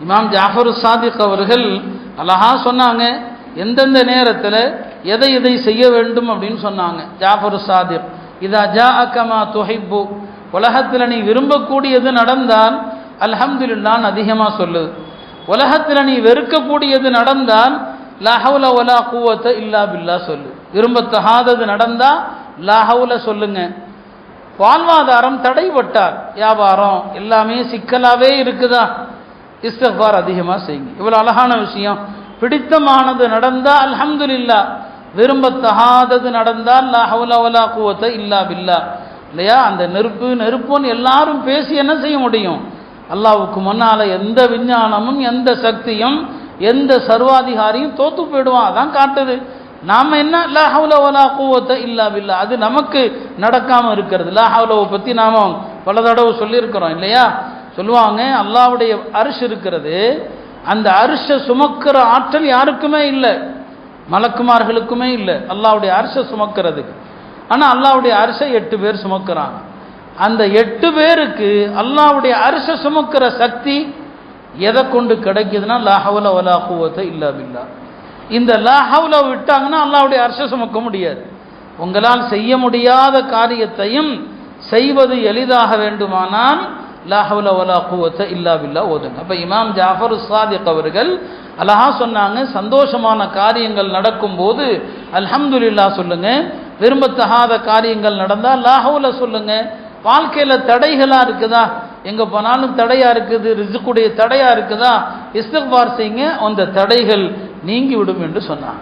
இமாம் ஜாஃபர் சாதிக் அவர்கள் அழகா சொன்னாங்க, எந்தெந்த நேரத்தில் எதை எதை செய்ய வேண்டும் அப்படின்னு சொன்னாங்க. ஜாஃபர் சாதிக், இதா ஜாஅக மா துஹிப்பு, உலகத்தில் நீ விரும்பக்கூடியது நடந்தால் அல்ஹம்துலில்லாஹ் அதிகமாக சொல்லு. உலகத்தில் நீ வெறுக்கக்கூடியது நடந்தால் லா ஹவுல வலா குவத்த இல்லா பில்லாஹ் சொல்லு. விரும்பத்தகாதது நடந்தா லா ஹவுல சொல்லுங்க. வாழ்வாதாரம் தடைபட்டார், வியாபாரம் எல்லாமே சிக்கலாவே இருக்குதா, இஸ்திக்ஃபார் அதிகமாக செய்யுங்க. இவ்வளோ அழகான விஷயம். பிடித்தமானது நடந்தால் அல்ஹம்துலில்லாஹ், விரும்பத்தகாதது நடந்தால் லா ஹவுல வலா குவத்த இல்லா பில்லாஹ். இல்லையா? அந்த நெருப்புன்னு எல்லாரும் பேசி என்ன செய்ய முடியும்? அல்லாஹ்வுக்கு முன்னால எந்த விஞ்ஞானமும் எந்த சக்தியும் எந்த சர்வாதிகாரியும் தோத்து போயிடுவான். அதான் காட்டுது. நாம என்ன லா ஹவுல வலா குவத்த இல்லா பில்லாஹ், அது நமக்கு நடக்காம இருக்கிறது. லா ஹவுலவை பற்றி நாம பல தடவை சொல்லியிருக்கிறோம் இல்லையா? சொல்லுவாங்க, அல்லாஹ்வுடைய அர்ஷ் இருக்கிறது, அந்த அர்ஷை சுமக்கிற ஆற்றல் யாருக்குமே இல்லை, மலக்குமார்களுக்குமே இல்லை அல்லாஹ்வுடைய அர்ஷை சுமக்கிறதுக்கு. ஆனால் அல்லாஹ்வுடைய அர்ஷை 8 பேர் சுமக்கிறாங்க. அந்த 8 பேருக்கு அல்லாஹ்வுடைய அர்ஷை சுமக்கிற சக்தி எதை கொண்டு கிடைக்குதுன்னா லா ஹவுல வலா குவத்த இல்லா பில்லாஹ். இந்த லா ஹவுல விட்டாங்கன்னா அல்லாஹ்வுடைய அர்ஷை சுமக்க முடியாது. உங்களால் செய்ய முடியாத காரியத்தையும் செய்வது எளிதாக வேண்டுமானால் லா ஹவுல வலா குவத்த இல்லா பில்லாஹ் ஓதுங்க. அப்போ இமாம் ஜாஃபர் சாதிக் அவர்கள் அழகா சொன்னாங்க, சந்தோஷமான காரியங்கள் நடக்கும்போது அல்ஹம்துலில்லாஹ் சொல்லுங்க. விரும்பத்தகாத காரியங்கள் நடந்தால் லா ஹவுல சொல்லுங்க. வாழ்க்கையில் தடைகளாக இருக்குதா, எங்கே போனாலும் தடையாக இருக்குது, ரிஸ்குடைய தடையாக இருக்குதா, இஸ்திக்ஃபார் செய்யுங்க, அந்த தடைகள் நீங்கி விடும் என்று சொன்னாங்க.